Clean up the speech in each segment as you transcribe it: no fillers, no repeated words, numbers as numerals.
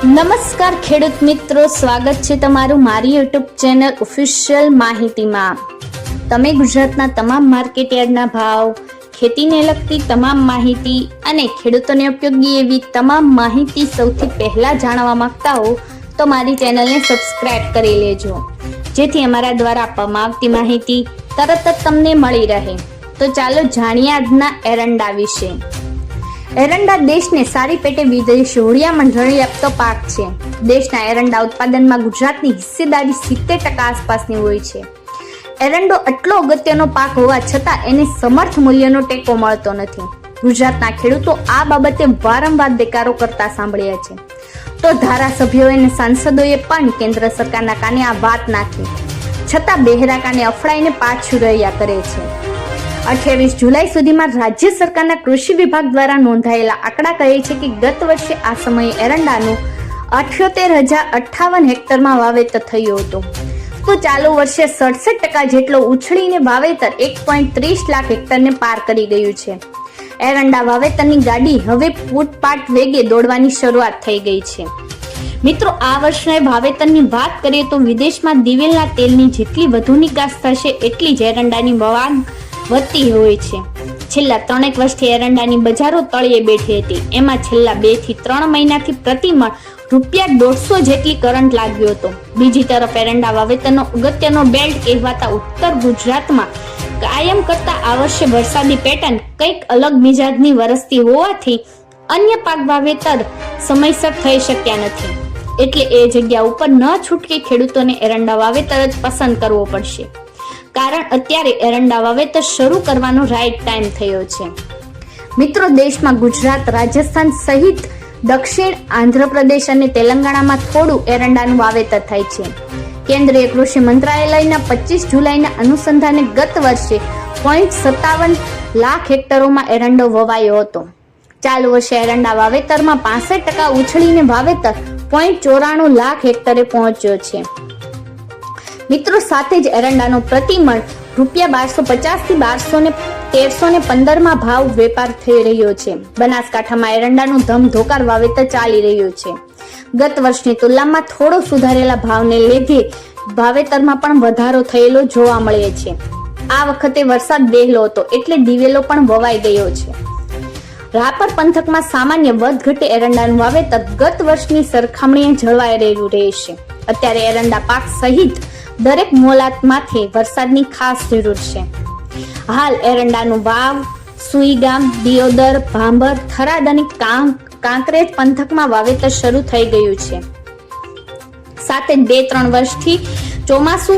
નમસ્કાર ખેડૂત મિત્રો, સ્વાગત છે તમારું મારી યુટ્યુબ ચેનલ ઓફિશિયલ માહિતીમાં। તમે ગુજરાતના તમામ માર્કેટયાર્ડના ભાવ, ખેતીને લગતી તમામ માહિતી અને ખેડૂતોને ઉપયોગી એવી તમામ માહિતી સૌથી પહેલા જાણવા માંગતા હો તો મારી ચેનલને સબસ્ક્રાઇબ કરી લેજો, જેથી અમારા દ્વારા આપવામાં આવતી માહિતી તરત જ તમને મળી રહે। તો ચાલો જાણીએ આજના એરંડા વિશે। એરંડા દેશને સારી પેટે વિદેશી હોળિયામણ જળી આપતો પાક છે। દેશના એરંડા ઉત્પાદનમાં ગુજરાતની હિસ્સેદારી 70% આસપાસની હોય છે। એરંડો આટલો અગત્યનો પાક હોવા છતાં એને સમર્થ મૂલ્યનો ટેકો મળતો નથી। ગુજરાતના ખેડૂતો આ બાબતે વારંવાર દેકારો કરતા સાંભળ્યા છે, તો ધારાસભ્યો અને સાંસદોએ પણ કેન્દ્ર સરકારના કાને આ વાત નાખી, છતાં બહેરા કાને અફડાઈને પાછું રહ્યા કરે છે। 28 જુલાઈ સુધીમાં રાજ્ય સરકારના કૃષિ વિભાગ દ્વારા નોંધાયેલા આંકડા કહે છે કે ગત વર્ષે આ સમયે એરંડાનું 78,058 હેક્ટરમાં વાવેતર થયું હતું, તો ચાલુ વર્ષે 67% જેટલો ઉછળીને વાવેતર 1.30 લાખ હેક્ટરને પાર કરી ગયું છે। એરંડા વાવેતરની ગાડી હવે પૂટપાટ વેગે દોડવાની શરૂઆત થઈ ગઈ છે। મિત્રો, આ વર્ષના વાવેતરની વાત કરીએ તો વિદેશમાં દિવેલના તેલની જેટલી વધુ નિકાસ થશે એટલી જ એરંડાની માંગ વધતી હોય છે। છેલ્લા 3 વર્ષથી એરંડાની બજારો તળિયે બેઠી હતી, એમાં છેલ્લા 2 થી 3 મહિનાથી પ્રતિમણ ₹150 જેટલી કરંટ લાગ્યો હતો। બીજી તરફ એરંડા વાવેતરનો અગત્યનો બેલ્ટ કહેવાતા ઉત્તર ગુજરાતમાં કાયમ કરતા આ વર્ષે વરસાદી પેટર્ન કંઈક અલગ મિજાજની વરસતી હોવાથી અન્ય પાક વાવેતર સમયસર થઈ શક્યા નથી, એટલે એ જગ્યા ઉપર ન છૂટકે ખેડૂતોને એરંડા વાવેતર જ પસંદ કરવો પડશે, કારણ અત્યારે એરંડા વાવેતર શરૂ કરવાનો રાઈટ ટાઈમ થયો છે। મિત્રો, દેશમાં ગુજરાત, રાજસ્થાન સહિત દક્ષિણ આંધ્રપ્રદેશ અને તેલંગાણામાં થોડું એરંડાનું વાવેતર થાય છે। કેન્દ્રીય કૃષિ મંત્રાલયના 25 જુલાઈના અનુસંધાને ગત વર્ષે 0.57 લાખ હેક્ટરોમાં એરંડો વવાયો હતો। ચાલુ વર્ષે એરંડા વાવેતરમાં 65% ઉછળીને વાવેતર 0.94 લાખ હેક્ટરે પહોંચ્યો છે। મિત્રો, સાથે જ એરંડાનો પ્રતિમણ ₹1250 થી 1315 ભાવ વેપાર થઈ રહ્યો છે। બનાસકાંઠામાં એરંડાનું ધમધોકાર વાવેતર ચાલી રહ્યું છે। ગત વર્ષની તુલનામાં થોડો સુધારેલા ભાવને લીધે વાવેતરમાં પણ વધારો થયેલો જોવા મળે છે। આ વખતે વરસાદ વહેલો હતો એટલે દિવેલો પણ વવાઈ ગયો છે। રાપર પંથકમાં સામાન્ય વધઘટે એરંડાનું વાવેતર ગત વર્ષની સરખામણીએ જળવાઈ રહેલું રહેશે। અત્યારે એરંડા પાક સહિત દરેક મોલાતમાંથી વરસાદની ખાસ જરૂર છે। હાલ એરંડાનું વાવ, સુઈગામ, દિયોદર, ભાંભર, થરાદ અને કાંકરેજ પંથકમાં વાવેતર શરૂ થઈ ગયું છે। સાથે 2-3 વર્ષથી ચોમાસુ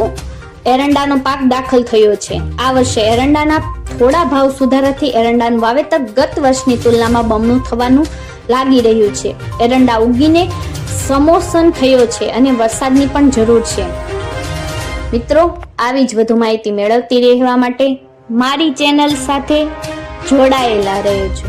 એરંડાનો પાક દાખલ થયો છે। આ વર્ષે એરંડાના થોડા ભાવ સુધારાથી એરંડાનું વાવેતર ગત વર્ષની તુલનામાં બમણું થવાનું લાગી રહ્યું છે। એરંડા ઉગીને સમોસન થયો છે અને વરસાદની પણ જરૂર છે। મિત્રો, આવી જ વધુ માહિતી મેળવતી રહેવા માટે મારી ચેનલ સાથે જોડાયેલા રહેજો।